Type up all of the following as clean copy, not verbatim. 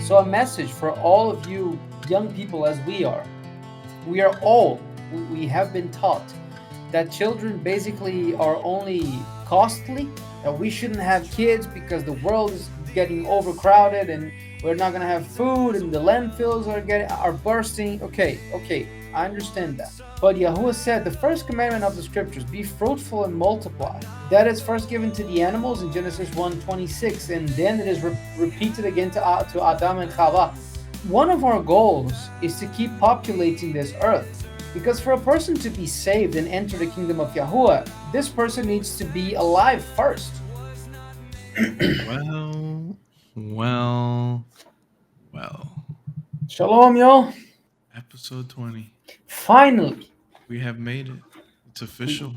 So a message for all of you young people as we are. We are all, we have been taught that children basically are only costly, that we shouldn't have kids because the world is getting overcrowded and we're not going to have food and the landfills are bursting. Okay, I understand that. But Yahuwah said the first commandment of the scriptures, be fruitful and multiply. That is first given to the animals in Genesis 1:26, and then it is repeated again to Adam and Chava. One of our goals is to keep populating this earth. Because for a person to be saved and enter the kingdom of Yahuwah, this person needs to be alive first. Well. Shalom, y'all. Episode 20. Finally, We have made it. It's official.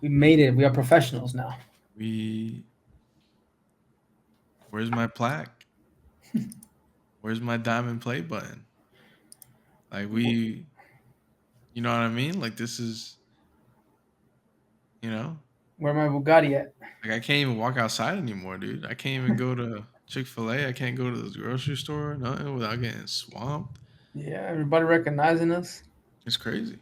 we made it. We are professionals now. Where's my plaque? Where's my diamond play button? Like you know what I mean? Like this is, you know, Where my Bugatti at? like I can't even walk outside anymore, dude. I can't even go to Chick-fil-A. I can't go to the grocery store, nothing without getting swamped. Yeah, everybody recognizing us. It's crazy.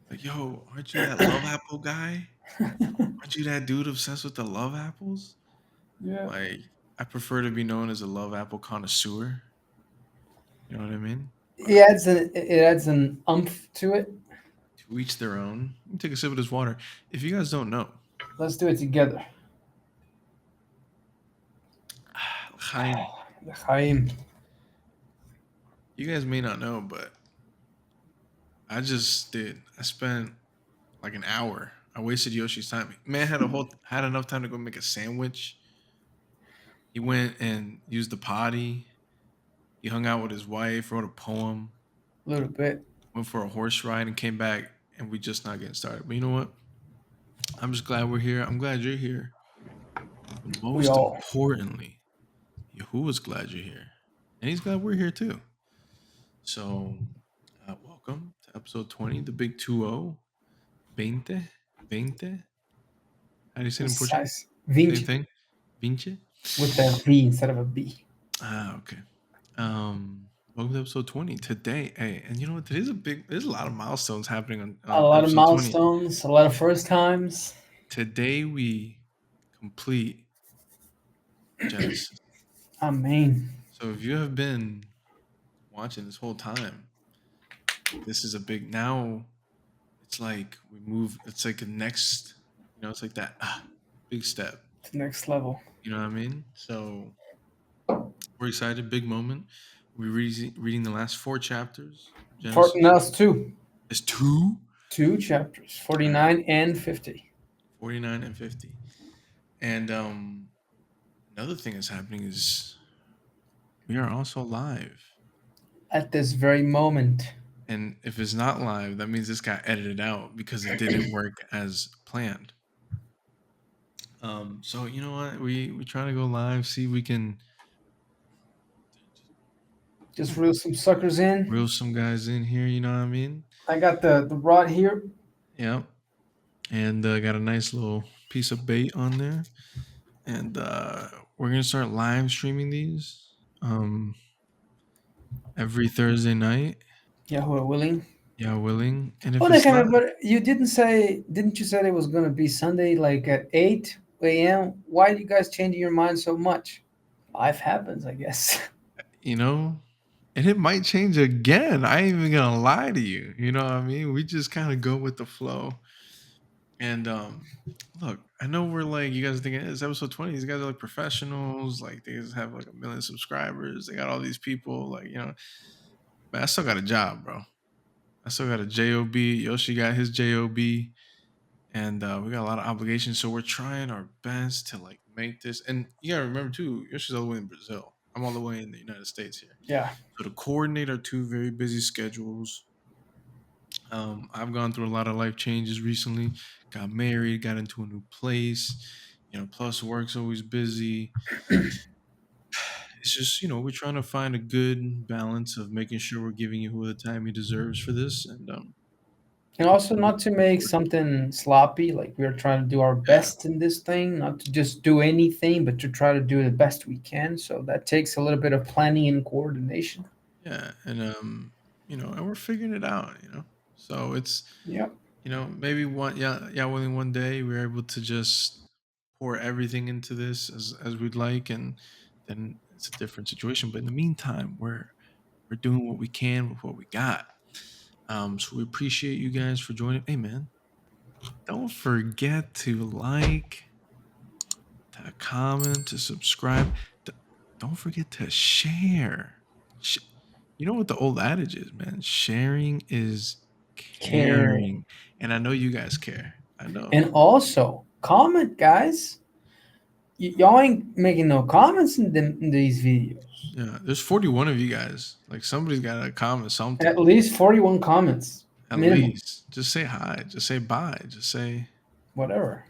Like, yo, aren't you that love apple guy? Aren't you that dude obsessed with the love apples? Yeah. Like, I prefer to be known as a love apple connoisseur. You know what I mean? But It adds an umph to it. to each their own. Let me take a sip of this water. If you guys don't know, Let's do it together. Chaim, Chaim. you guys may not know, but I just did. I spent like an hour. I wasted Yoshi's time. Man had enough time to go make a sandwich. He went and used the potty. He hung out with his wife, wrote a poem, A little bit. went for a horse ride, and came back. And we just not getting started. But you know what? I'm just glad we're here. I'm glad you're here. But We most all. importantly, Yahuwah's glad you're here, and he's glad we're here too. So, welcome to episode 20, the big 2-0. 20, 20. How do you say it in Portuguese? Precise. Same 20 thing. 20. with a V instead of a B. Okay. Welcome to episode 20 today. Hey, and you know what? There's a lot of milestones happening on A lot of episode 20. milestones, a lot of first times. Today we complete Genesis. Amen. So if you have been watching this whole time, this is a big now. It's like we move. It's like a next. It's like that big step. It's next level. You know what I mean? So we're excited. Big moment. We're reading the last 4 chapters. Genesis. No, it's two. It's 2. Two chapters, 49 and 50. 49 and 50. And another thing that's happening is we are also live. At this very moment. And if it's not live, that means this got edited out because it didn't work as planned. So you know what? We try to go live, see if we can Just reel some suckers in. reel some guys in here, you know what I mean? I got the rod here. Yep. And got a nice little piece of bait on there. And we're gonna start live streaming these every Thursday night. Yahuwah willing. Yeah, willing. And if Oh, it's not, but didn't you say it was going to be Sunday like at 8 a.m.? Why are you guys changing your mind so much? Life happens, I guess. and it might change again. I ain't even gonna lie to you. You know what I mean? We just kind of go with the flow. And look, I know we're like, you guys are thinking it's episode 20. These guys are like professionals, like they just have like 1 million subscribers. They got all these people, like, but I still got a job, bro. I still got a job. Yoshi got his job, and we got a lot of obligations. So we're trying our best to like make this. And you gotta remember too, Yoshi's all the way in Brazil. I'm all the way in the United States here. Yeah. So to coordinate our 2 very busy schedules. I've gone through a lot of life changes recently. Got married, got into a new place. Plus work's always busy. It's just, we're trying to find a good balance of making sure we're giving you who the time he deserves for this. And And also not to make something sloppy, like we're trying to do our Yeah, best in this thing, not to just do anything, but to try to do the best we can. So that takes a little bit of planning and coordination. yeah, and and we're figuring it out. So it's Yeah. maybe yeah, willing one day we're able to just pour everything into this as we'd like, and then it's a different situation. But in the meantime, we're doing what we can with what we got. So we appreciate you guys for joining. Hey, man, don't forget to like, to comment, to subscribe. D- Don't forget to share. Sh- You know what the old adage is, man? Sharing is Caring. caring. And I know you guys care. I know. And also, comment, guys. Y'all ain't making no comments in these videos. Yeah, there's 41 of you guys. Like somebody's got to comment At something. least 41 comments, At minimum. least just say hi. Just say bye. Just say, Whatever.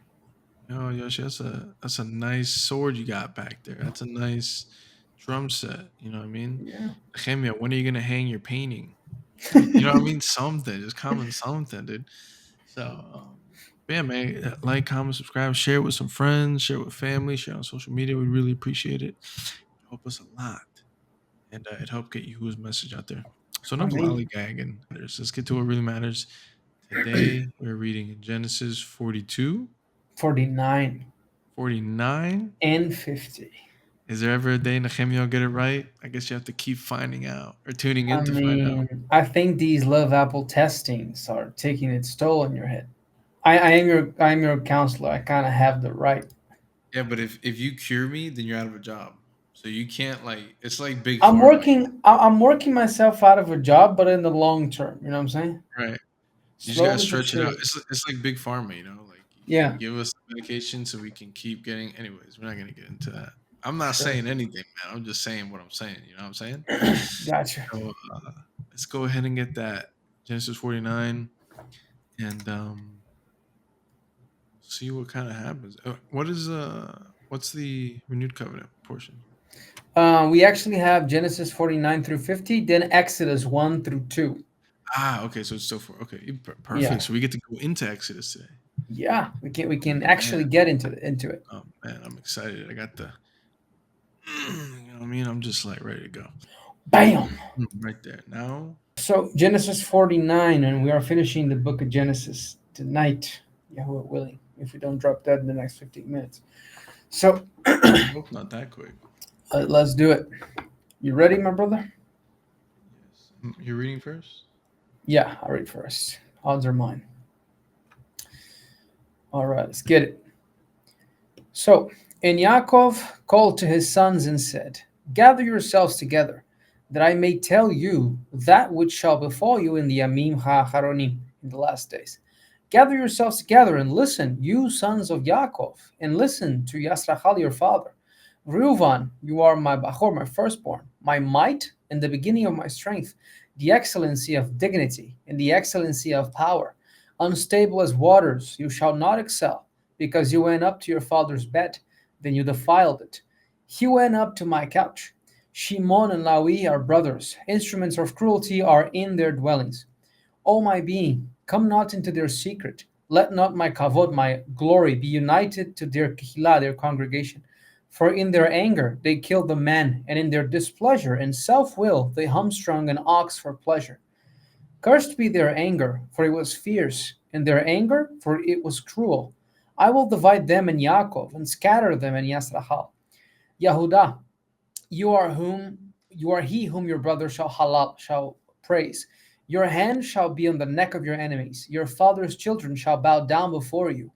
Yoshi, that's a nice sword you got back there. That's a nice drum set. You know what I mean? Yeah. Nechemyah, when are you gonna hang your painting? You know what I mean? Something. Just comment something, dude. So, but yeah, man, like, comment, subscribe, share it with some friends, share it with family, share it on social media. We really appreciate it. It help us a lot, and it helped get Yahuwah's message out there. So I enough mean, lollygagging. Let's get to what really matters. Today we're reading in Genesis 42, 49 49. and 50. Is there ever a day Nehemiah will get it right? I guess you have to keep finding out or tuning I in to find out. mean, I think these love apple testings are taking its toll on your head. I am your counselor. I kind of have the right. Yeah, but if you cure me, then you're out of a job. So you can't, like, it's like big I'm pharma, working. I'm working myself out of a job, but in the long term. You know what I'm saying? right? You just gotta Slowly but stretch it out. surely. It's like big pharma, Like you Yeah. give us the medication so we can keep getting. Anyways, we're not gonna get into that. I'm not Sure. saying anything, man. I'm just saying what I'm saying. You know what I'm saying? Gotcha. So let's go ahead and get that Genesis 49, and see what kind of happens. What's the renewed covenant portion? We actually have Genesis 49 through 50, then Exodus 1 through 2. Ah, okay, so it's still for okay, Yeah. perfect. So we get to go into Exodus today. Yeah. We can Man, actually get into it. oh man, I'm excited. I got the, you know what I mean. I'm just like ready to go. Bam. Right there now. So Genesis 49, and we are finishing the book of Genesis tonight, Yahuwah willing, if we don't drop that in the next 15 minutes. So I hope not that quick. let's do it. You ready, my brother? Yes. You're reading first? Yeah, I'll read first. Odds are mine. All right, let's get it. So, and Yaakov called to his sons and said, gather yourselves together, that I may tell you that which shall befall you in the Yamim HaAcharonim, in the last days. Gather yourselves together and listen, you sons of Yaakov, and listen to Yasrachal your father. Reuvan, you are my Bachor, my firstborn, my might and the beginning of my strength, the excellency of dignity and the excellency of power. Unstable as waters, you shall not excel, because you went up to your father's bed, then you defiled it. He went up to my couch. Shimon and Lawi are brothers. Instruments of cruelty are in their dwellings. O my being, come not into their secret. Let not my kavod, my glory, be united to their kihila, their congregation. For in their anger they killed the man, and in their displeasure and self will they hamstrung an ox for pleasure. Cursed be their anger, for it was fierce, and their anger, for it was cruel. I will divide them in Yaakov, and scatter them in Yasrahal. Yahudah, you are he whom your brother shall halal shall praise. Your hand shall be on the neck of your enemies. Your father's children shall bow down before you.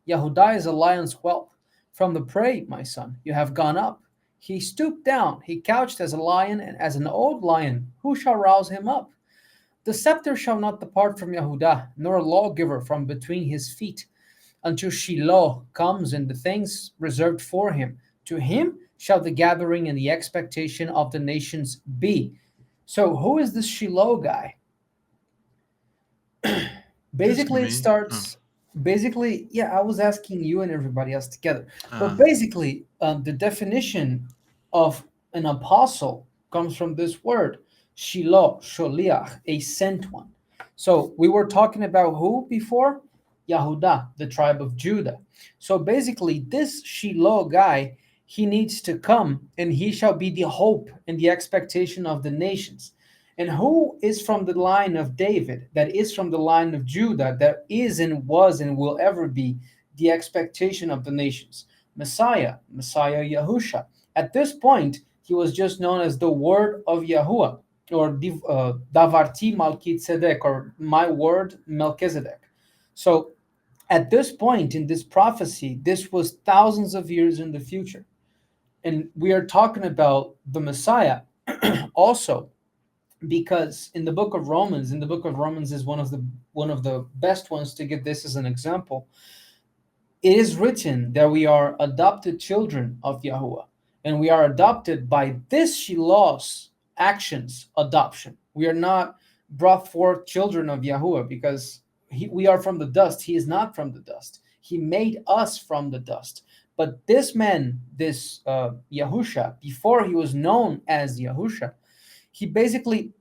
Yahudah is a lion's whelp. From the prey, my son, you have gone up. He stooped down. He couched as a lion and as an old lion. Who shall rouse him up? The scepter shall not depart from Yahudah, nor a lawgiver from between his feet, until Shiloh comes and the things reserved for him. To him shall the gathering and the expectation of the nations be. So, who is this Shiloh guy? You asking Basically, it me? Oh, starts. Basically, yeah, I was asking you and everybody else together. But uh, basically, the definition of an apostle comes from this word, Shiloh, Sholiach, a sent one. So we were talking about who before? Yahudah, the tribe of Judah. So basically, this Shiloh guy, he needs to come, and he shall be the hope and the expectation of the nations. And who is from the line of David, that is from the line of Judah, that is and was and will ever be the expectation of the nations? Messiah Yahusha. At this point, he was just known as the word of Yahuwah, or Davarti Malkitzedek, or my word Melchizedek. So at this point in this prophecy, this was thousands of years in the future. And we are talking about the Messiah also, because in the book of Romans is one of the best ones to get this as an example. It is written that we are adopted children of Yahuwah, and we are adopted by this Shiloh's actions adoption. We are not brought forth children of Yahuwah because we are from the dust. He is not from the dust. He made us from the dust. But this man, this Yahusha, before he was known as Yahusha, he basically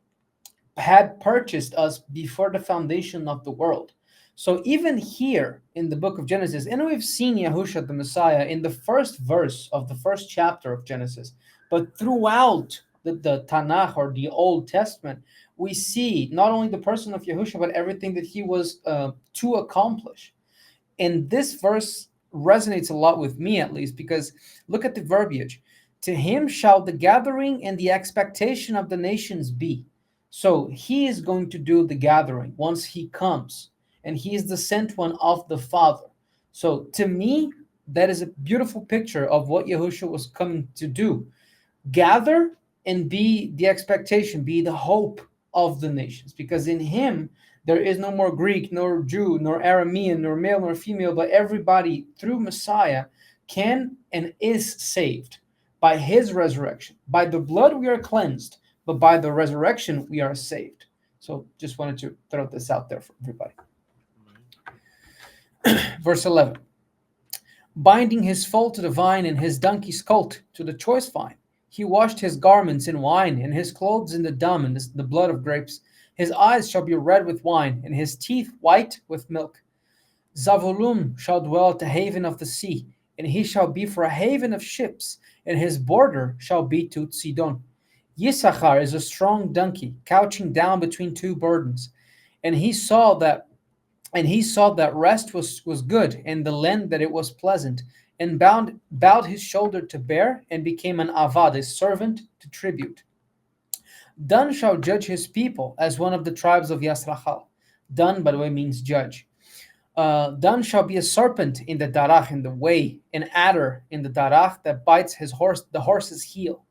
had purchased us before the foundation of the world. So even here in the book of Genesis, and we've seen Yahusha the Messiah in the first verse of the first chapter of Genesis, but throughout the Tanakh, or the Old Testament, we see not only the person of Yahusha, but everything that he was to accomplish. And this verse resonates a lot with me, at least, because look at the verbiage. To him shall the gathering and the expectation of the nations be. So he is going to do the gathering once he comes, and he is the sent one of the Father. So to me, that is a beautiful picture of what Yahushua was coming to do: gather and be the expectation, be the hope of the nations. Because in him there is no more Greek, nor Jew, nor Aramean, nor male, nor female, but everybody through Messiah can and is saved by his resurrection. By the blood we are cleansed, but by the resurrection we are saved. So just wanted to throw this out there for everybody. Verse 11. Binding his foal to the vine, and his donkey's colt to the choice vine. He washed his garments in wine, and his clothes in the dung, and the blood of grapes. His eyes shall be red with wine, and his teeth white with milk. Zavulun shall dwell at the haven of the sea, and he shall be for a haven of ships, and his border shall be to Sidon. Yissachar is a strong donkey, couching down between two burdens. And he saw that rest was good, and the land that it was pleasant, and bowed his shoulder to bear, and became an avad, a servant to tribute. Dan shall judge his people as one of the tribes of Yasrachal. Dan, by the way, means judge. Dan shall be a serpent in the darach, in the way, an adder in the darach that bites the horse's heel,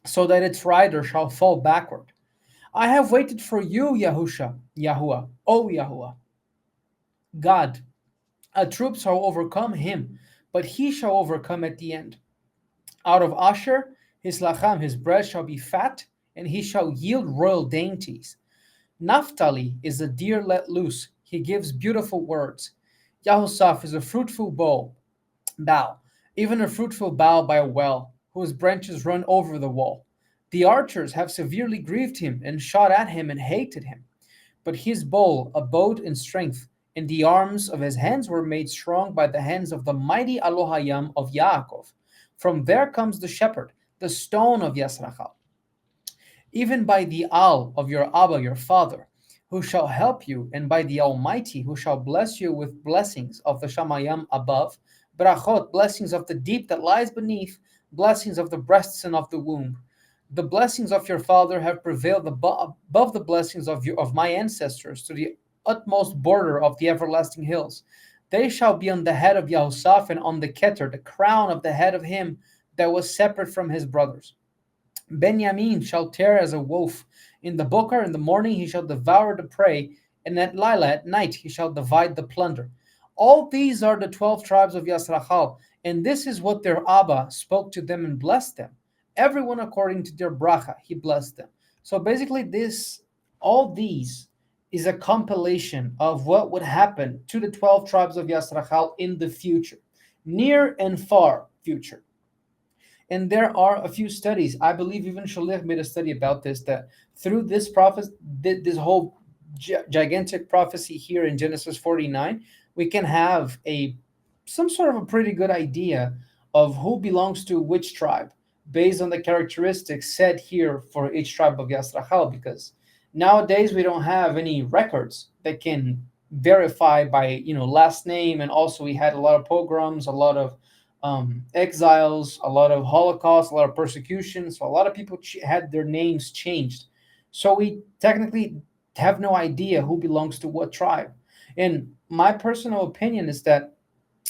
so that its rider shall fall backward. I have waited for you, Yahuwah, O Yahuwah, God. A troop shall overcome him, but he shall overcome at the end. Out of Asher, his lacham, his bread shall be fat, and he shall yield royal dainties. Naphtali is a deer let loose. He gives beautiful words. Yahusaph is a fruitful bough, even a fruitful bough by a well, whose branches run over the wall. The archers have severely grieved him, and shot at him, and hated him. But his bow abode in strength, and the arms of his hands were made strong by the hands of the mighty Elohayim of Yaakov. From there comes the shepherd, the stone of Yasrachal, even by the Al of your Abba, your father, who shall help you, and by the Almighty, who shall bless you with blessings of the Shamayim above, brachot, blessings of the deep that lies beneath, blessings of the breasts and of the womb. The blessings of your father have prevailed above the blessings of my ancestors, to the utmost border of the everlasting hills. They shall be on the head of Yahusaph, and on the Keter, the crown of the head of him that was separate from his brothers. Benjamin shall tear as a wolf. In the bokar, in the morning, he shall devour the prey, and at Lila, at night, he shall divide the plunder. All these are the 12 tribes of Yasrachal, and this is what their Abba spoke to them and blessed them. Everyone according to their bracha, he blessed them. So basically, all these is a compilation of what would happen to the 12 tribes of Yasrachal in the future, near and far future. And there are a few studies. I believe even Shalom made a study about this, that through this prophet, this whole gigantic prophecy here in Genesis 49, we can have a some sort of a pretty good idea of who belongs to which tribe based on the characteristics said here for each tribe of Yasrachal. Because nowadays we don't have any records that can verify by last name, and also we had a lot of pogroms, a lot of exiles, a lot of Holocaust, a lot of persecution. So a lot of people had their names changed. So we technically have no idea who belongs to what tribe. And my personal opinion is that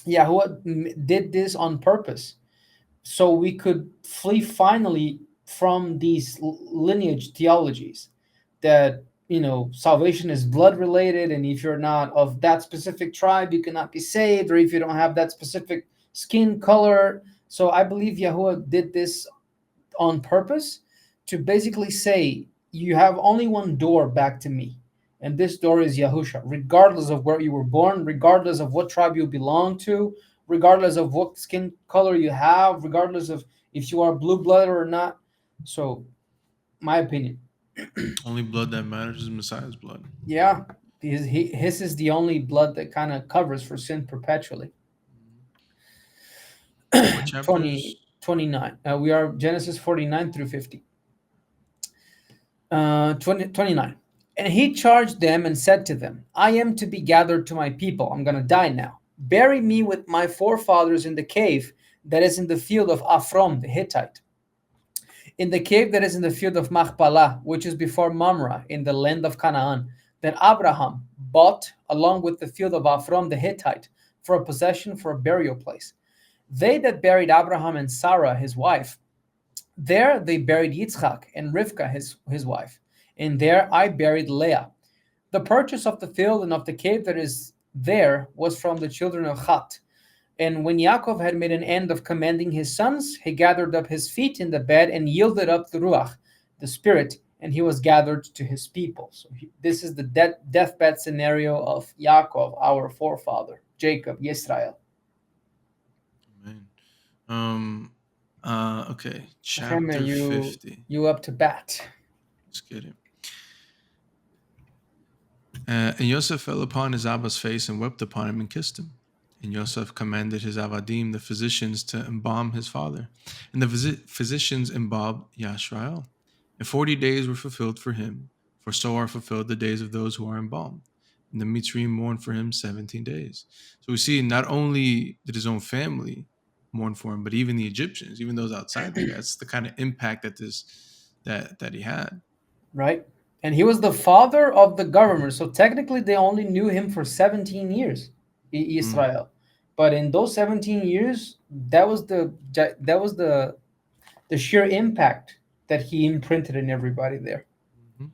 Yahuwah did this on purpose, so we could flee finally from these lineage theologies that salvation is blood related, and if you're not of that specific tribe you cannot be saved, or if you don't have that specific skin color. So I believe Yahuwah did this on purpose to basically say you have only one door back to me, and this door is Yahusha, regardless of where you were born, regardless of what tribe you belong to, regardless of what skin color you have, regardless of if you are blue blooded or not. So, my opinion. Only blood that matters is Messiah's blood. Yeah, his is the only blood that kind of covers for sin perpetually. What 20 chapters? 29. We are Genesis 49 through 50. 29. And he charged them and said to them, I am to be gathered to my people. I'm going to die now. Bury me with my forefathers in the cave that is in the field of Aphrom the Hittite, in the cave that is in the field of Machpelah, which is before Mamre, in the land of Canaan, that Abraham bought along with the field of Aphrom the Hittite for a possession, for a burial place. They that buried Abraham and Sarah his wife, there they buried Yitzchak and Rivka his wife, and there I buried Leah. The purchase of the field and of the cave that is there was from the children of Chat. And when Yaakov had made an end of commanding his sons, he gathered up his feet in the bed and yielded up the Ruach, the spirit, and he was gathered to his people. So this is the deathbed scenario of Yaakov, our forefather, Jacob, Yisrael. Amen. Okay. Nehemiah, Chapter you 50. you up to bat. Let's get it. And Yosef fell upon his Abba's face and wept upon him and kissed him. And Yosef commanded his Avadim, the physicians, to embalm his father. And the physicians embalmed Yashrael. And 40 days were fulfilled for him, for so are fulfilled the days of those who are embalmed. And the Mitzrayim mourned for him 17 days. So we see not only did his own family mourn for him, but even the Egyptians, even those outside the guy. That's the kind of impact that he had. Right? And he was the father of the governor. So technically, they only knew him for 17 years, Mm. Israel. But in those 17 years, that was the sheer impact that he imprinted in everybody there. Mhm.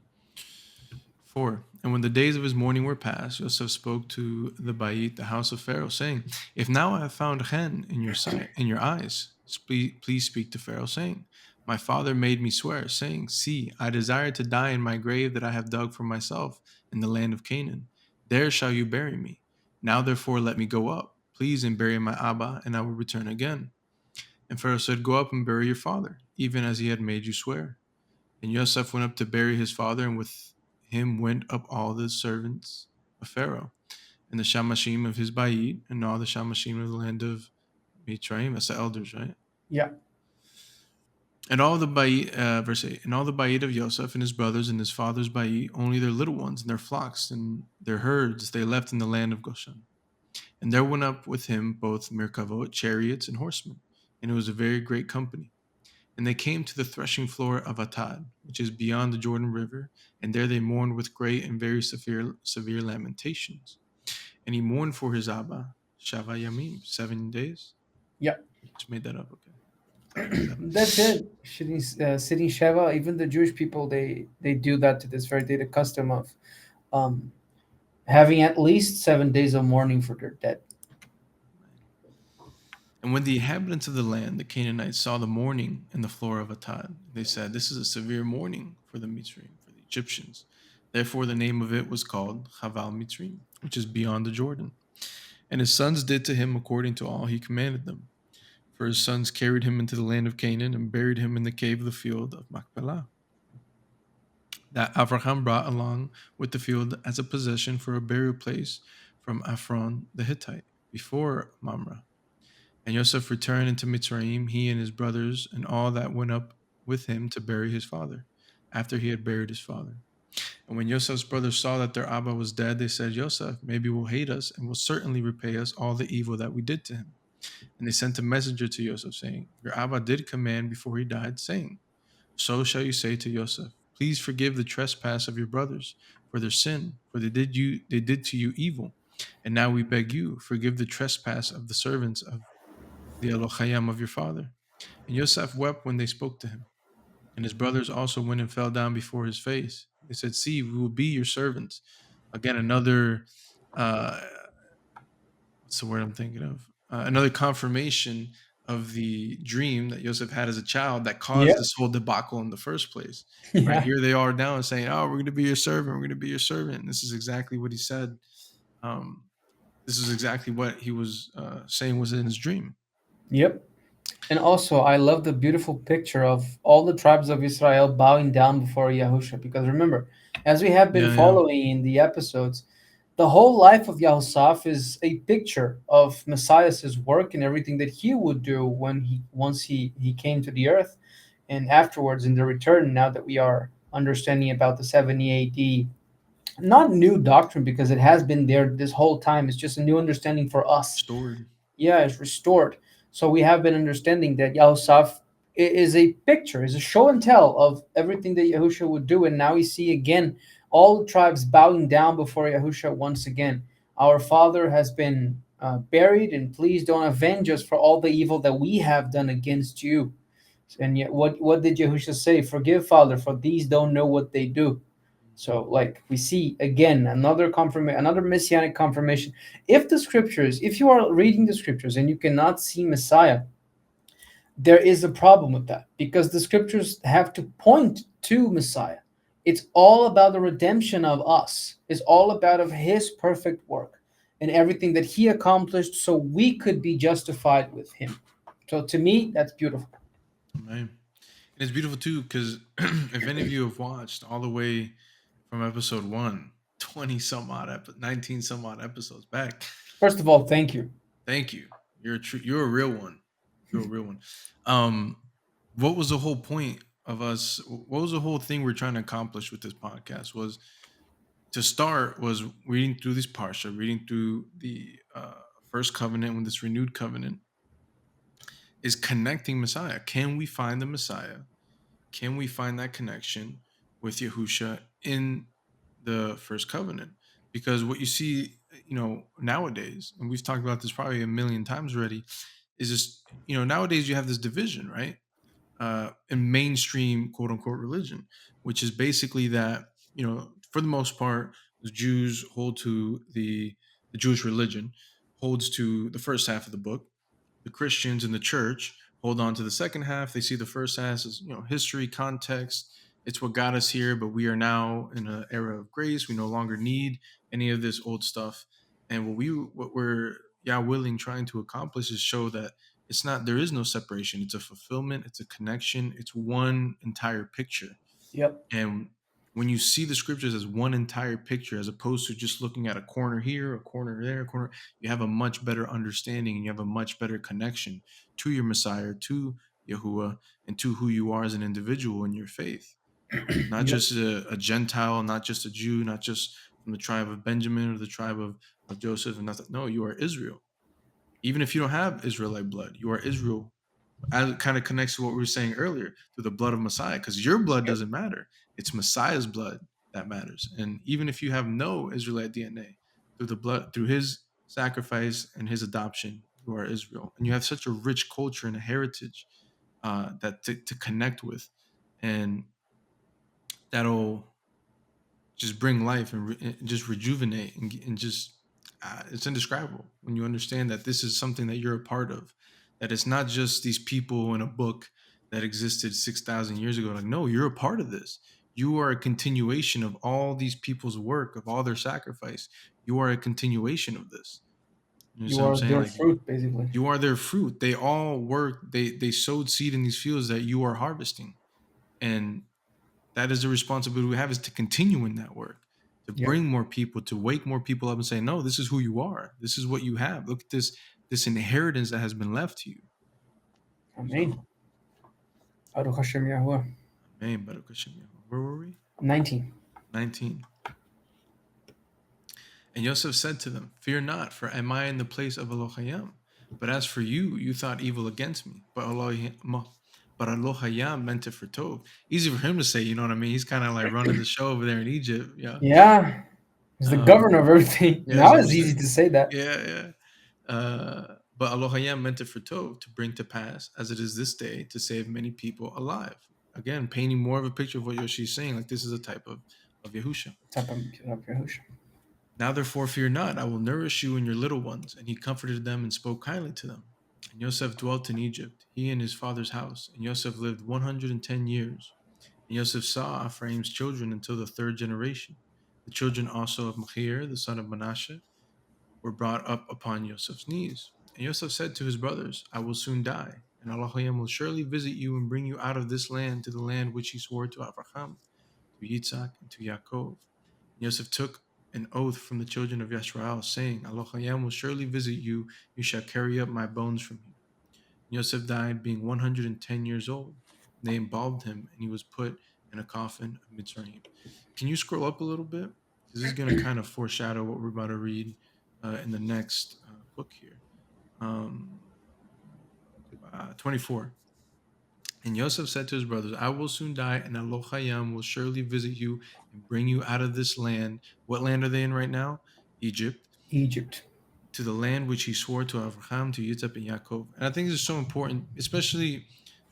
4. And when the days of his mourning were past, Joseph spoke to the Bait, the house of Pharaoh, saying, If now I have found chen in your sight, in your eyes, please speak to Pharaoh, saying, My father made me swear, saying, See, I desire to die in my grave that I have dug for myself in the land of Canaan. There shall you bury me. Now therefore let me go up, please, and bury my Abba, and I will return again. And Pharaoh said, Go up and bury your father, even as he had made you swear. And Yosef went up to bury his father, and with him went up all the servants of Pharaoh, and the Shamashim of his Bait, and all the Shamashim of the land of Mitzrayim. That's the elders, right? Yeah. And all the Bait, verse 8, and all the Bait of Yosef and his brothers and his father's Bait, only their little ones and their flocks and their herds they left in the land of Goshen. And there went up with him both Merkavot, chariots, and horsemen, and it was a very great company. And they came to the threshing floor of Atad, which is beyond the Jordan River, and there they mourned with great and very severe lamentations. And he mourned for his Abba, Shava Yamim, 7 days. Yeah. Just made that up, okay. Thought it was 7. That's it. Sitting Sheva, even the Jewish people, they do that to this very day, the custom of um, having at least 7 days of mourning for their dead. And when the inhabitants of the land, the Canaanites, saw the mourning in the floor of Atad, they said, This is a severe mourning for the Mitzrayim, for the Egyptians. Therefore, the name of it was called Chaval Mitzrayim, which is beyond the Jordan. And his sons did to him according to all he commanded them. For his sons carried him into the land of Canaan and buried him in the cave of the field of Machpelah. that Abraham brought along with the field as a possession for a burial place from Ephron the Hittite before Mamre. And Joseph returned into Mitzrayim, he and his brothers, and all that went up with him to bury his father, after he had buried his father. And when Joseph's brothers saw that their Abba was dead, they said, Joseph, maybe will hate us and will certainly repay us all the evil that we did to him. And they sent a messenger to Joseph, saying, your Abba did command before he died, saying, so shall you say to Joseph, please forgive the trespass of your brothers for their sin, for they did to you evil. And now we beg you, forgive the trespass of the servants of the Elohim of your father. And Yosef wept when they spoke to him. And his brothers also went and fell down before his face. They said, see, we will be your servants. Again, another, uh, what's the word I'm thinking of? Another confirmation of the dream that Yosef had as a child that caused Yep. this whole debacle in the first place. Right Yeah. here, they are now saying, oh, we're going to be your servant. We're going to be your servant. And this is exactly what he said. Um, this is exactly what he was saying was in his dream. Yep. And also, I love the beautiful picture of all the tribes of Israel bowing down before Yahusha. Because remember, as we have been Yeah, yeah. following in the episodes, the whole life of Yahusaf is a picture of Messiah's work and everything that he would do when he came to the earth, and afterwards in the return. Now that we are understanding about the 70 A.D., not new doctrine because it has been there this whole time. It's just a new understanding for us. Stored. Yeah, it's restored. So we have been understanding that Yahusaf is a picture, is a show and tell of everything that Yahusha would do. And now we see again all the tribes bowing down before Yahusha once again. Our Father has been buried, and please don't avenge us for all the evil that we have done against you. And yet, what did Yahusha say? Forgive, Father, for these don't know what they do. So, like we see again, another confirmation, another messianic confirmation. If the scriptures, if you are reading the scriptures and you cannot see Messiah, there is a problem with that because the scriptures have to point to Messiah. It's all about the redemption of us. It's all about of His perfect work and everything that He accomplished, so we could be justified with Him. So, to me, that's beautiful. Right. And it's beautiful too, because if any of you have watched all the way from episode one, 20 some odd, 19 some odd episodes back, First of all, thank you. thank you. You're a real one. You're a real one. Um, what was the whole point of us? What was the whole thing we're trying to accomplish with this podcast? Was to start was reading through this parsha, reading through the first covenant with this renewed covenant, is connecting Messiah. Can we find the Messiah? Can we find that connection with Yahusha in the first covenant? Because what you see, nowadays, and we've talked about this probably a million times already, is just, nowadays you have this division, right? In mainstream quote unquote religion, which is basically that, for the most part, the Jews hold to the Jewish religion holds to the first half of the book. The Christians in the church hold on to the second half. They see the first half as, history, context. It's what got us here, but we are now in an era of grace. We no longer need any of this old stuff. And what we're willing trying to accomplish is show that it's not, there is no separation. It's a fulfillment, it's a connection, it's one entire picture. Yep. And when you see the scriptures as one entire picture, as opposed to just looking at a corner here, a corner there, a corner, you have a much better understanding and you have a much better connection to your Messiah, to Yahuwah, and to who you are as an individual in your faith. Not Yep. just a Gentile, not just a Jew, not just from the tribe of Benjamin or the tribe of Joseph. And nothing. No, you are Israel. Even if you don't have Israelite blood, you are Israel, as it kind of connects to what we were saying earlier, through the blood of Messiah, because your blood Yep. doesn't matter. It's Messiah's blood that matters. And even if you have no Israelite DNA, through the blood, through his sacrifice and his adoption, you are Israel. And you have such a rich culture and a heritage that to connect with. And that'll just bring life and just rejuvenate and just it's indescribable when you understand that this is something that you're a part of, that it's not just these people in a book that existed 6,000 years ago. Like, no, you're a part of this. You are a continuation of all these people's work, of all their sacrifice. You are a continuation of this. You know what You I'm are saying? their Like, fruit, basically. you are their fruit. They all work, they sowed seed in these fields that you are harvesting. And That is the responsibility we have, is to continue in that work, to Yeah. bring more people, to wake more people up and say, no, this is who you are. This is what you have. Look at this inheritance that has been left to you. Amen. So, Baruch Hashem Yahuwah. amen. Baruch Hashem Yahuwah. Where were we? 19. 19. And Yosef said to them, fear not, for am I in the place of Elohim? But as for you, you thought evil against me. But Elohim meant it for Tov. Easy for him to say, you know what I mean? He's kind of like running the show over there in Egypt. Yeah. Yeah. He's the governor of everything. Yeah, that's Now what I'm it's easy saying. to say that. Yeah, yeah. But Elohim meant it for Tov, to bring to pass, as it is this day, to save many people alive. Again, painting more of a picture of what Yoshi is saying. Like, this is a type of Yahusha. Type of Yahusha. Now therefore fear not, I will nourish you and your little ones. And he comforted them and spoke kindly to them. And Yosef dwelt in Egypt, he and his father's house. And Yosef lived 110 years. And Yosef saw Ephraim's children until the third generation. The children also of Machir, the son of Manasseh, were brought up upon Yosef's knees. And Yosef said to his brothers, I will soon die, and Elohim will surely visit you and bring you out of this land to the land which he swore to Abraham, to Yitzhak, and to Yaakov. Yosef took an oath from the children of Yisrael, saying, Elohim will surely visit you, you shall carry up my bones from here. Yosef died being 110 years old. They embalmed him, and he was put in a coffin of Mitzrayim. Can you scroll up a little bit? Because this is going to kind of foreshadow what we're about to read in the next book here. Um, 24. And Yosef said to his brothers, I will soon die, and Elohim will surely visit you and bring you out of this land. What land are they in right now? Egypt. Egypt. To the land which he swore to Abraham, to Yitzhak, and Yaakov. And I think this is so important, especially,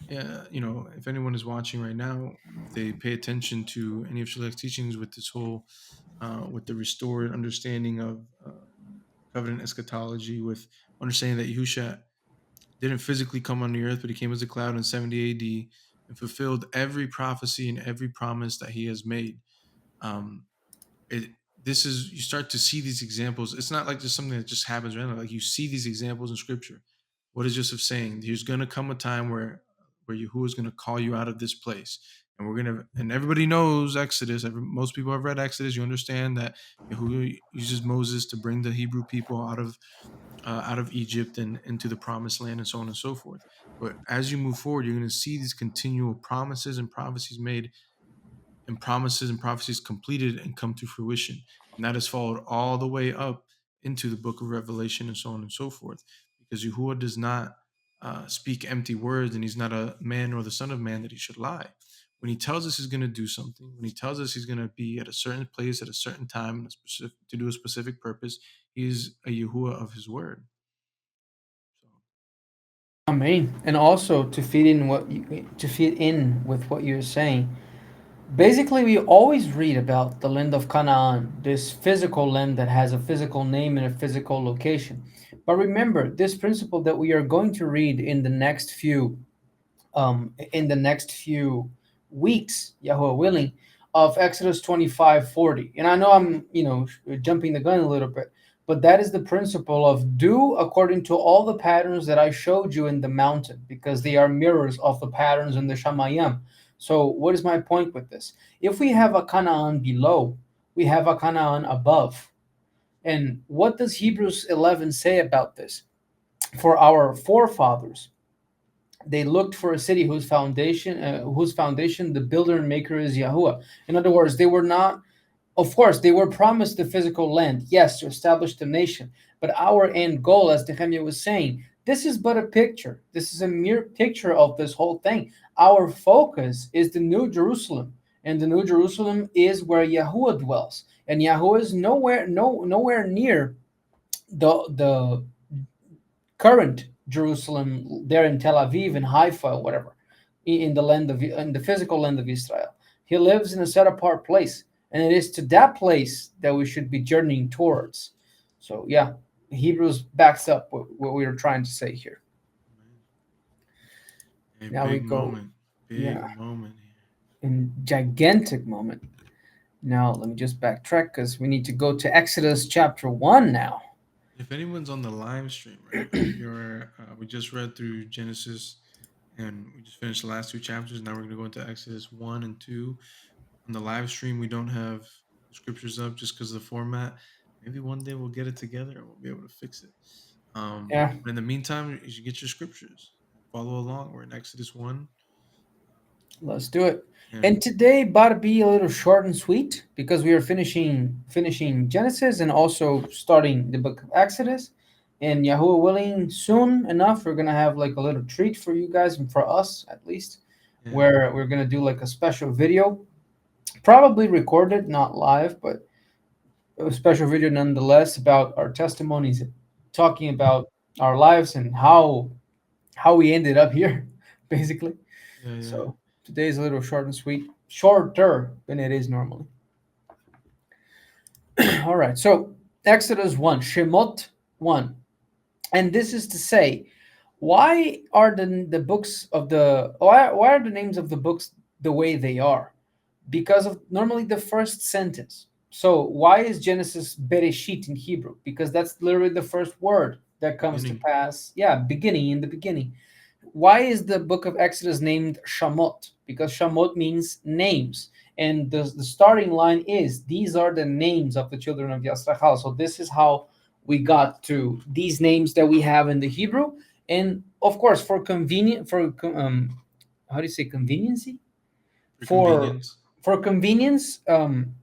if anyone is watching right now, if they pay attention to any of Shalek's teachings with this whole, with the restored understanding of covenant eschatology, with understanding that Yahusha didn't physically come on the earth, but he came as a cloud in 70 AD and fulfilled every prophecy and every promise that he has made. Um, it this is, you start to see these examples. It's not like just something that just happens randomly. Like, you see these examples in scripture. What is Joseph saying? There's going to come a time where Yahuwah is going to call you out of this place, and and everybody knows Exodus. Most people have read Exodus. You understand that Yahuwah uses Moses to bring the Hebrew people out of Egypt and into the promised land, and so on and so forth. But as you move forward, you're going to see these continual promises and prophecies made, and promises and prophecies completed and come to fruition. And that is followed all the way up into the book of Revelation, and so on and so forth. Because Yahuwah does not speak empty words, and he's not a man nor the son of man that he should lie. When he tells us he's going to do something, when he tells us he's going to be at a certain place at a certain time to do a specific purpose, he is a Yahuwah of his word. So, Amen. And also to fit in with what you're saying. Basically, we always read about the land of Canaan, this physical land that has a physical name and a physical location. But remember, this principle that we are going to read in the next few weeks, Yahuwah willing, of Exodus 25:40. And I know I'm, jumping the gun a little bit, but that is the principle of do according to all the patterns that I showed you in the mountain, because they are mirrors of the patterns in the Shamayim. So what is my point with this? If we have a Canaan below, we have a Canaan above. And what does Hebrews 11 say about this? For our forefathers, they looked for a city whose foundation the builder and maker is Yahuwah. In other words, they were not, of course, they were promised the physical land, yes, to establish the nation. But our end goal, as Nehemiah was saying, this is but a picture. This is a mere picture of this whole thing. Our focus is the New Jerusalem, and the New Jerusalem is where Yahuwah dwells, and Yahuwah is nowhere near the current Jerusalem there in Tel Aviv and Haifa or whatever, in the physical land of Israel. He lives in a set apart place, and it is to that place that we should be journeying towards. So yeah, Hebrews backs up what we are trying to say here. a Now we big go, moment, big yeah, moment here. in gigantic moment. Now let me just backtrack because we need to go to Exodus chapter 1 now. If anyone's on the live stream, right? We just read through Genesis, and we just finished the last two chapters. Now we're going to go into Exodus 1 and 2. on the live stream we don't have the scriptures up just because of the format. Maybe one day we'll get it together and we'll be able to fix it. Yeah, But in the meantime, you should get your scriptures and follow along. We're in Exodus 1. let's do it. Yeah, And today about to be a little short and sweet because we are finishing Genesis and also starting the book of Exodus. And Yahuwah willing, soon enough, we're gonna have like a little treat for you guys and for us at least, yeah, where we're gonna do like a special video, probably recorded, not live, but a special video nonetheless about our testimonies, talking about our lives and how we ended up here, basically. yeah, yeah. So today is a little short and sweet, shorter than it is normally. All right. So Exodus 1, Shemot 1. And this is to say, why are the books of the why are the names of the books the way they are? Because of normally the first sentence. So why is Genesis Bereshit in Hebrew? Because that's literally the first word that comes to Beginning. pass. Yeah, beginning, in the beginning. Why is the book of Exodus named Shamot? Because Shamot means names. And the starting line is, these are the names of the children of Yisrael. So this is how we got to these names that we have in the Hebrew. And of course, for convenient, how do you say conveniency? For For convenience. convenience,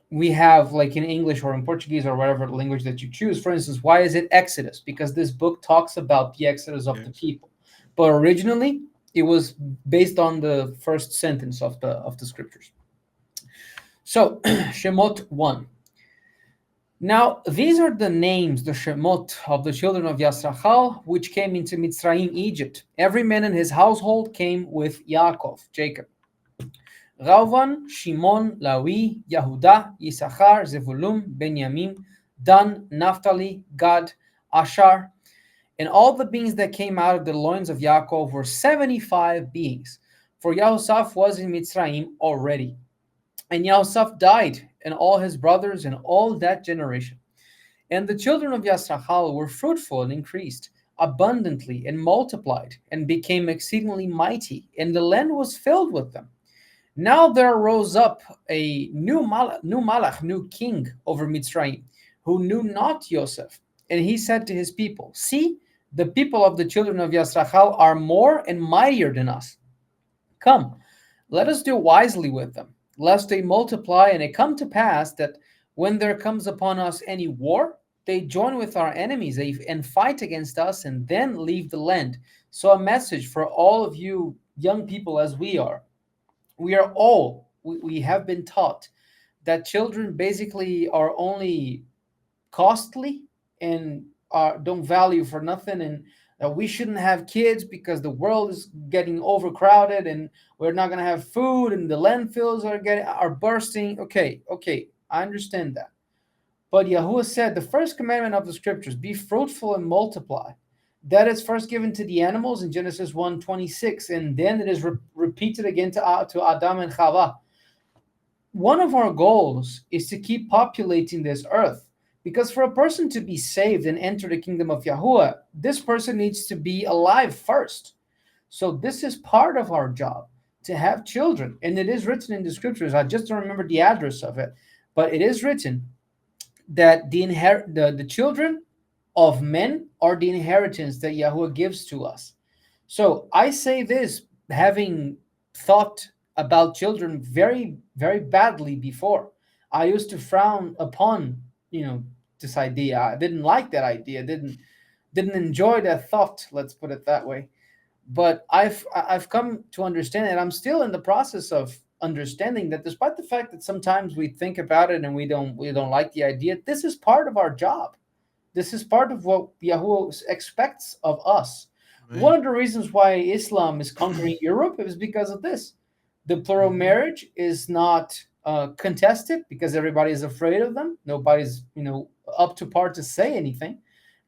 we have like in English or in Portuguese or whatever language that you choose. For instance, why is it Exodus? Because this book talks about the exodus of the Yes. people, but originally it was based on the first sentence of the scriptures. So Shemot 1. Now these are the names, the Shemot of the children of Yisrachal, which came into Mitzrayim, Egypt. Every man in his household came with Yaakov, Jacob. Reuven, Shimon, Lawi, Yehuda, Yisachar, Zevulun, Benjamin, Dan, Naphtali, Gad, Asher, and all the beings that came out of the loins of Yaakov were 75 beings. For Yahusaph was in Mitzrayim already. And Yahusaph died, and all his brothers, and all that generation. And the children of Yisrachal were fruitful and increased abundantly, and multiplied, and became exceedingly mighty, and the land was filled with them. Now there rose up a new king over Mitzrayim, who knew not Joseph. And he said to his people, see, the people of the children of Yisrachal are more and mightier than us. Come, let us do wisely with them, lest they multiply, and it come to pass that when there comes upon us any war, they join with our enemies and fight against us, and then leave the land. So a message for all of you young people as we are. We have been taught that children basically are only costly and don't value for nothing, and that we shouldn't have kids because the world is getting overcrowded and we're not going to have food and the landfills are bursting. Okay, I understand that. But Yahuwah said the first commandment of the scriptures, be fruitful and multiply. That is first given to the animals in Genesis 1:26, and then it is repeated again to Adam and Chava. One of our goals is to keep populating this earth, because for a person to be saved and enter the kingdom of Yahuwah, this person needs to be alive first. So this is part of our job, to have children. And it is written in the scriptures, I just don't remember the address of it, but it is written that the children of men are the inheritance that Yahuwah gives to us. So I say this having thought about children very, very badly before. I used to frown upon, this idea. I didn't like that idea. Didn't enjoy that thought. Let's put it that way. But I've come to understand, and I'm still in the process of understanding that, despite the fact that sometimes we think about it and we don't like the idea, this is part of our job. This is part of what Yahuwah expects of us. One Right. of the reasons why Islam is conquering Europe is because of this. The plural Hmm. marriage is not contested because everybody is afraid of them. Nobody's up to par to say anything.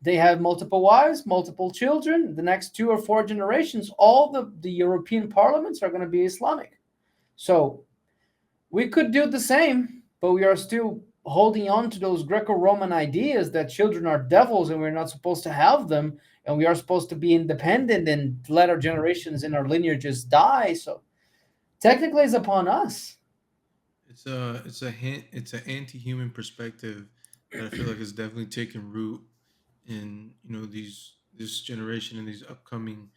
They have multiple wives, multiple children. The next 2 or 4 generations, all the European parliaments are going to be Islamic. So we could do the same, but we are still holding on to those Greco-Roman ideas that children are devils and we're not supposed to have them, and we are supposed to be independent and let our generations and our lineages die. So technically, it's upon us. It's an anti-human perspective that I feel like has definitely taken root in this generation and these upcoming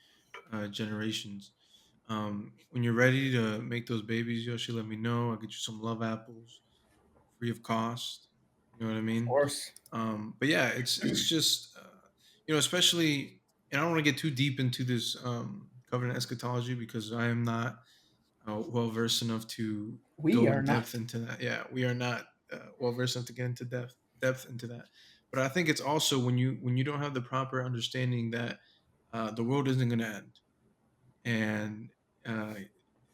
generations. When you're ready to make those babies, Yoshi, let me know. I'll get you some love apples, free of cost. You know what I Of mean? course. But yeah, it's just especially, and I don't want to get too deep into this covenant eschatology because I am not well versed enough to We go are in depth not. into that. Yeah, we are not well versed enough to get into depth into that. But I think it's also when you don't have the proper understanding that the world isn't going to end, and uh,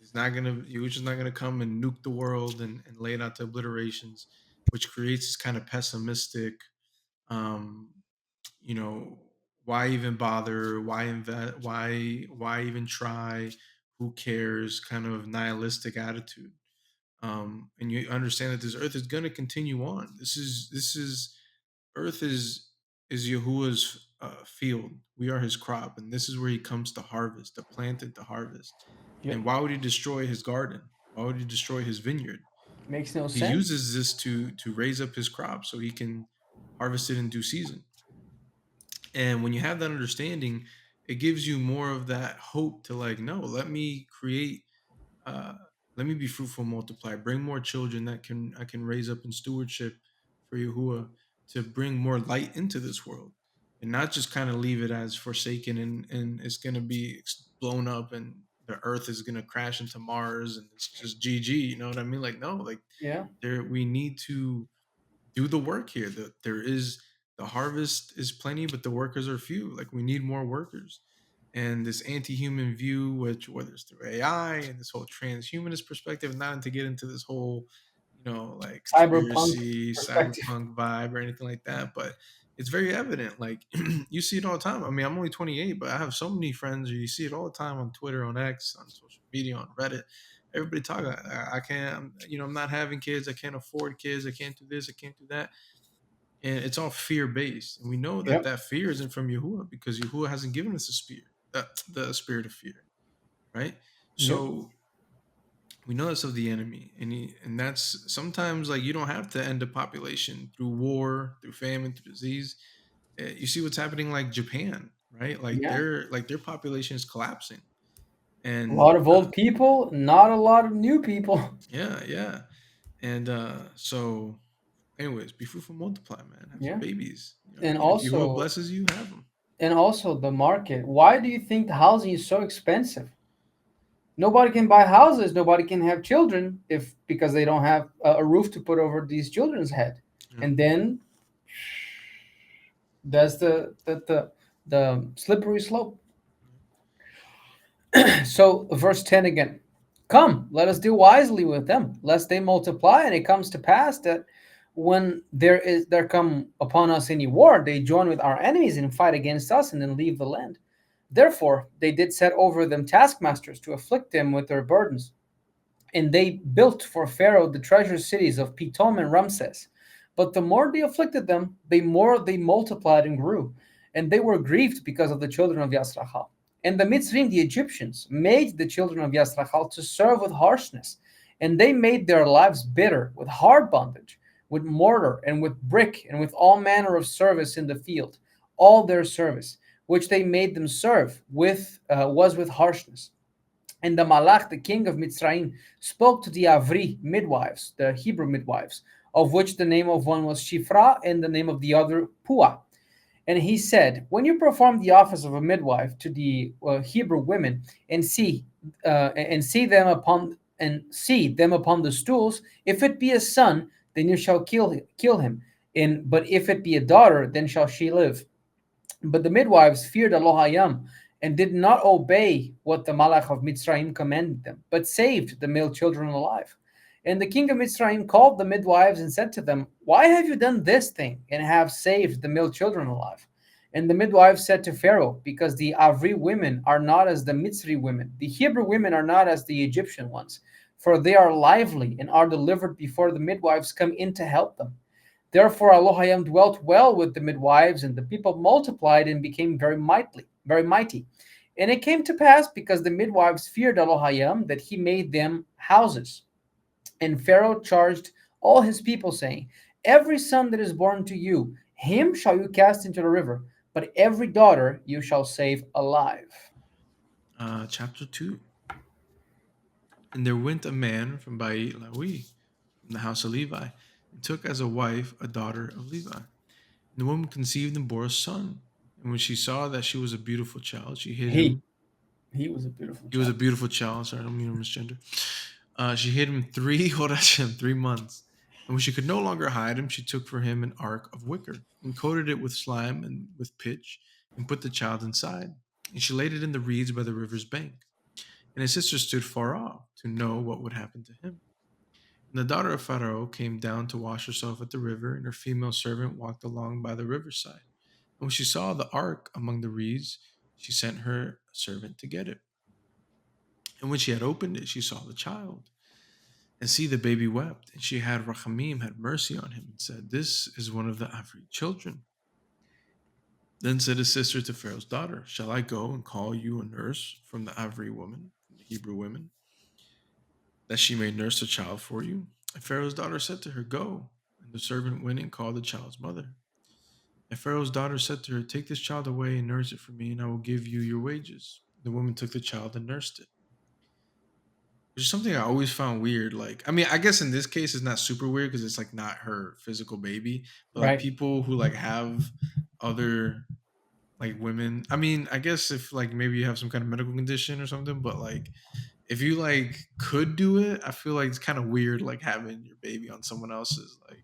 it's not gonna you're just not gonna come and nuke the world and lay it out to obliterations, which creates this kind of pessimistic, um, you know, why even bother? Why invest? Why even try? Who cares? Kind of nihilistic attitude. And you understand that this earth is going to continue on. This is earth is Yahuwah's field. We are his crop, and this is where he comes to harvest, to plant and to harvest. Yep. And why would he destroy his garden? Why would he destroy his vineyard? Makes no He sense. uses this to raise up his crop so he can harvest it in due season. And when you have that understanding, it gives you more of that hope to like, no, let me create uh, let me be fruitful, multiply, bring more children that can I can raise up in stewardship for Yahuwah to bring more light into this world, and not just kind of leave it as forsaken and it's gonna be blown up and the Earth is gonna crash into Mars and it's just GG. You know what I mean? Like no, like Yeah. there we need to do the work here. There is the harvest is plenty, but the workers are few. Like we need more workers. And this anti-human view, which whether it's through AI and this whole transhumanist perspective, not to get into this whole, like Cyberpunk conspiracy, perspective. cyberpunk vibe or anything like that, but it's very evident. Like you see it all the time. I mean, I'm only 28, but I have so many friends, or you see it all the time on Twitter, on X, on social media, on Reddit. Everybody talking. I can't. I'm not having kids. I can't afford kids. I can't do this. I can't do that. And it's all fear based. And we know that Yep. that fear isn't from Yahuwah because Yahuwah hasn't given us a spirit, the spirit of fear, right? Yep. So we know that's of the enemy, and that's sometimes like you don't have to end a population through war, through famine, through disease. You see what's happening, like Japan, right? Yeah. Like their population is collapsing, A and lot of old people, not a lot of new people. yeah, yeah, and so anyways, be fruitful, multiply, man. Have some Yeah. babies. You know what I And mean? If Yahuwah also blesses you, have them. and also the market. Why do you think the housing is so expensive? Nobody can buy houses, nobody can have children if because they don't have a roof to put over these children's head. Yeah. And then that's the slippery slope. So verse 10 again. Come, let us deal wisely with them, lest they multiply, and it comes to pass that when there come upon us any war, they join with our enemies and fight against us and then leave the land. Therefore they did set over them taskmasters to afflict them with their burdens. And they built for Pharaoh the treasure cities of Pitom and Ramses. But the more they afflicted them, the more they multiplied and grew. And they were grieved because of the children of Yasrachal. And the Mitzrim, the Egyptians, made the children of Yasrachal to serve with harshness. And they made their lives bitter with hard bondage, with mortar and with brick and with all manner of service in the field. All their service, which they made them serve with, was with harshness. And the Malach, the king of Mitzrayim, spoke to the Avri midwives, the Hebrew midwives, of which the name of one was Shifra and the name of the other Pua. And he said, when you perform the office of a midwife to the Hebrew women and see them upon the stools, if it be a son, then you shall kill him. But if it be a daughter, then shall she live. But the midwives feared Elohayim and did not obey what the Malach of Mitzrayim commanded them, but saved the male children alive. And the king of Mitzrayim called the midwives and said to them, why have you done this thing and have saved the male children alive? And the midwives said to Pharaoh, because the Avri women are not as the Mitzri women, the Hebrew women are not as the Egyptian ones, for they are lively and are delivered before the midwives come in to help them. Therefore Elohim dwelt well with the midwives, and the people multiplied and became very mighty, very mighty. And it came to pass, because the midwives feared Elohim, that he made them houses. And Pharaoh charged all his people, saying, every son that is born to you, him shall you cast into the river, but every daughter you shall save alive. Chapter 2. And there went a man from Bait Lawi, from the house of Levi, and took as a wife a daughter of Levi. And the woman conceived and bore a son. And when she saw that she was a beautiful child, she hid He him. he was a beautiful He was a child. beautiful child. Sorry, I don't mean to misgender. She hid him hold on, 3 months. And when she could no longer hide him, she took for him an ark of wicker and coated it with slime and with pitch and put the child inside. And she laid it in the reeds by the river's bank. And his sister stood far off to know what would happen to him. And the daughter of Pharaoh came down to wash herself at the river, and her female servant walked along by the riverside. And when she saw the ark among the reeds, she sent her servant to get it. And when she had opened it, she saw the child. And see, the baby wept. And she had Rachamim, had mercy on him, and said, this is one of the Avri children. Then said his sister to Pharaoh's daughter, shall I go and call you a nurse from the Avri woman, from the Hebrew women, that she may nurse the child for you? And Pharaoh's daughter said to her, go. And the servant went and called the child's mother. And Pharaoh's daughter said to her, take this child away and nurse it for me, and I will give you your wages. The woman took the child and nursed it. Which is something I always found weird. Like, I mean, I guess in this case it's not super weird because it's like not her physical baby, but like Right. people who like have other like women. I mean, I guess if like maybe you have some kind of medical condition or something, but like if you like could do it, I feel like it's kind of weird like having your baby on someone else's like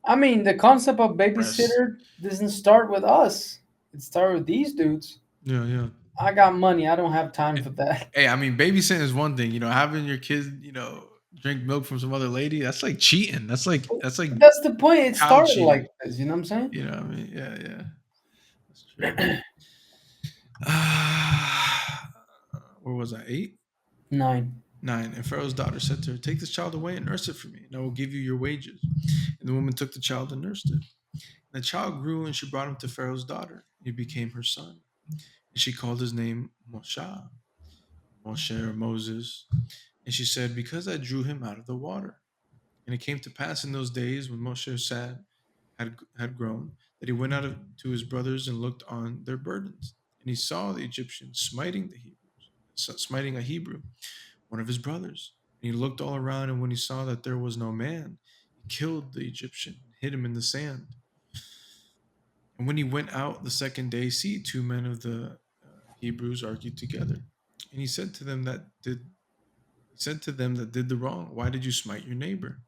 I mean, the concept of breast. babysitter doesn't start with us. It started with these dudes. Yeah, yeah. I got money. I don't have time And, for that. hey, I mean, babysitting is one thing. You know, having your kids, you know, drink milk from some other lady, that's like cheating. That's like That's the point. It child started like cheating. this. You know what I'm saying? You know what I mean? Yeah, yeah. That's true. Where was I? 8? 9. 9. And Pharaoh's daughter said to her, take this child away and nurse it for me, and I will give you your wages. And the woman took the child and nursed it. And the child grew, and she brought him to Pharaoh's daughter. He became her son. And she called his name Mosheh, Moshe or Moses. And she said, because I drew him out of the water. And it came to pass in those days when Moshe had grown, that he went out to his brothers and looked on their burdens. And he saw the Egyptians smiting the Hebrews, smiting a Hebrew, one of his brothers. And he looked all around, and when he saw that there was no man, he killed the Egyptian and hid him in the sand. And when he went out the second day, see, 2 men of the Hebrews argued together. And he said to them that did the wrong, why did you smite your neighbor?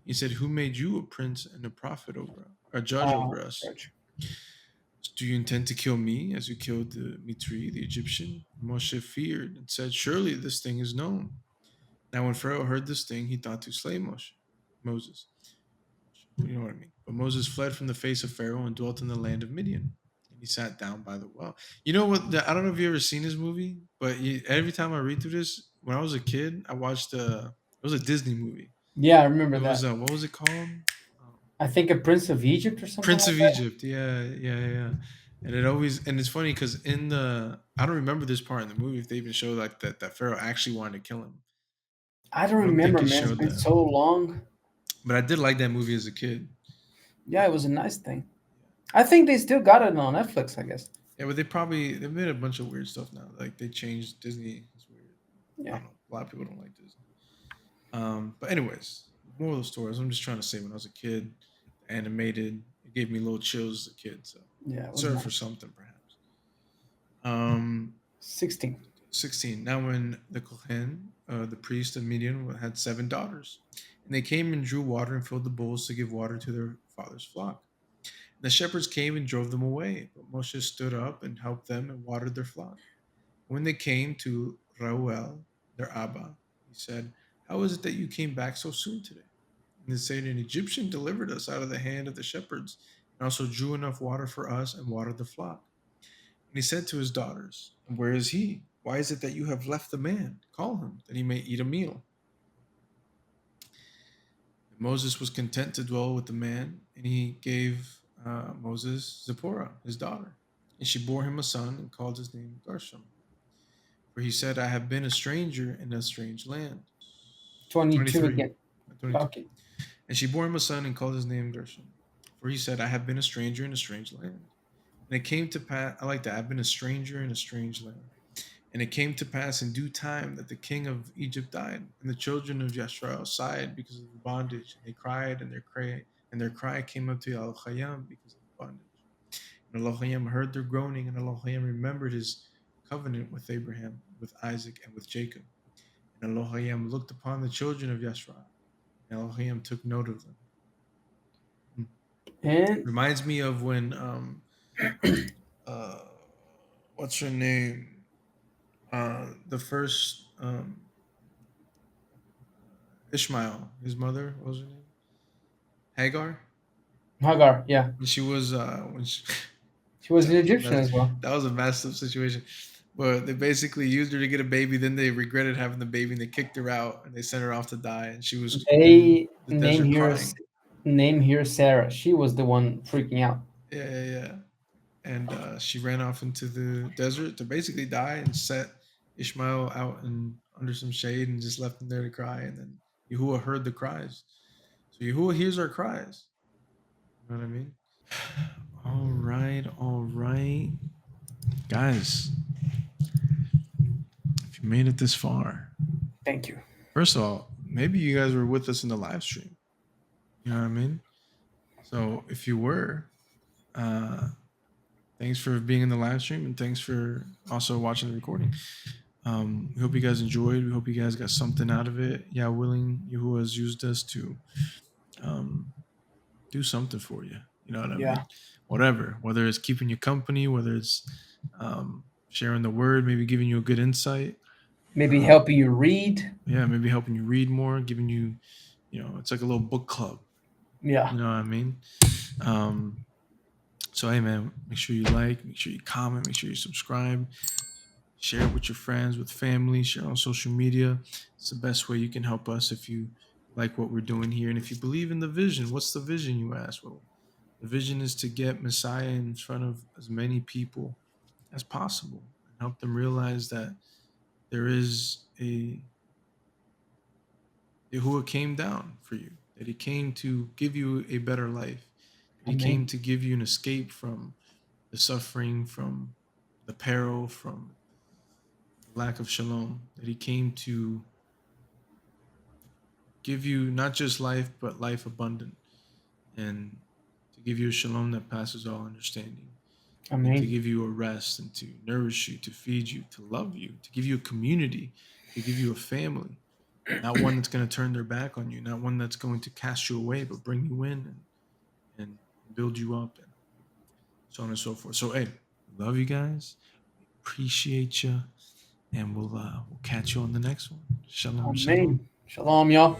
He said, who made you a prince and a prophet over a judge over us? Gotcha. Do you intend to kill me as you killed the Mitri, the Egyptian? Moshe feared and said, surely this thing is known. Now when Pharaoh heard this thing, he thought to slay Moses. You know what I mean? But Moses fled from the face of Pharaoh and dwelt in the land of Midian. And he sat down by the well. You know what? I don't know if you ever seen this movie, but every time I read through this, when I was a kid, I watched it was a Disney movie. Yeah, I remember It was that. what was it called? Um, I think a Prince of Egypt or something Prince like of that. Egypt. Yeah, yeah, yeah. And it's funny because in the I don't remember this part in the movie if they even showed like that Pharaoh actually wanted to kill him. I don't I don't think remember, it man. It's showed been that, so long. but I did like that movie as a kid. Yeah, it was a nice thing. I think they still got it on Netflix, I guess. Yeah, but they made a bunch of weird stuff now. Like they changed Disney. It's weird. I Yeah. don't know. A lot of people don't like Disney. But anyways, moral of the stories. I'm just trying to say when I was a kid, the animated it gave me little chills as a kid. So Yeah, it it was served for nice. something perhaps. Um, 16. 16. Now when the Kohen, the priest of Midian, had 7 daughters, and they came and drew water and filled the bowls to give water to their father's flock. The shepherds came and drove them away, but Moshe stood up and helped them and watered their flock. When they came to Reuel, their Abba, he said, how is it that you came back so soon today? And they said, an Egyptian delivered us out of the hand of the shepherds, and also drew enough water for us and watered the flock. And he said to his daughters, and where is he? Why is it that you have left the man? Call him, that he may eat a meal. And Moses was content to dwell with the man, and he gave Moses Zipporah, his daughter. And she bore him a son and called his name Gershom. For he said, I have been a stranger in a strange land. 22 23. again. 22. Okay. And she bore him a son and called his name Gershom. For he said, I have been a stranger in a strange land. And it came to pass, I like that, I've been a stranger in a strange land. And it came to pass in due time that the king of Egypt died, and the children of Yashrael sighed because of the bondage, and they cried, and their cry came up to Elohim because of the bondage. And Elohim heard their groaning, and Elohim remembered his covenant with Abraham, with Isaac, and with Jacob. And Elohim looked upon the children of Yashrael, and Elohim took note of them. Hmm. And Reminds me of when uh what's her name? The first Ishmael, his mother, what was her name? Hagar. Hagar, yeah. When she was when she, She was that an was a Egyptian mess. as well. That was a messed up situation. But they basically used her to get a baby. Then they regretted having the baby, and they kicked her out, and they sent her off to die. And she was in They the desert crying. name here Sarah. She was the one freaking out. Yeah, yeah, yeah. And she ran off into the desert to basically die and set Ishmael out and under some shade and just left him there to cry. And then Yahuwah heard the cries. So Yahuwah hears our cries. You know what I mean? All right. Guys, if you made it this far, Thank you. first of all, maybe you guys were with us in the live stream. You know what I mean? So if you were, uh, thanks for being in the live stream and thanks for also watching the recording. We hope you guys enjoyed. We hope you guys got something out of it. Yeah, willing, Yahuwah has used us to um, do something for you. You know what I Yeah. mean? Whatever, whether it's keeping you company, whether it's sharing the word, maybe giving you a good insight. Maybe Um, helping you read. yeah, maybe helping you read more, giving you, it's like a little book club. Yeah. You know what I mean? Um, so hey man, make sure you like, make sure you comment, make sure you subscribe, share it with your friends, with family, share on social media. It's the best way you can help us if you like what we're doing here. And if you believe in the vision, what's the vision, you ask? Well, the vision is to get Messiah in front of as many people as possible and help them realize that there is a Yahuwah came down for you, that he came to give you a better life, that he came Amen. to give you an escape from the suffering, from the peril, from the lack of shalom, that he came to give you not just life, but life abundant, and to give you a shalom that passes all understanding, and to Amen. give you a rest, and to nourish you, to feed you, to love you, to give you a community, to give you a family, not one that's going to turn their back on you, not one that's going to cast you away, but bring you in and build you up, and so on and so forth. So, hey, love you guys, appreciate you, and we'll catch you on the next one. Shalom, shalom. Amen. Shalom, y'all.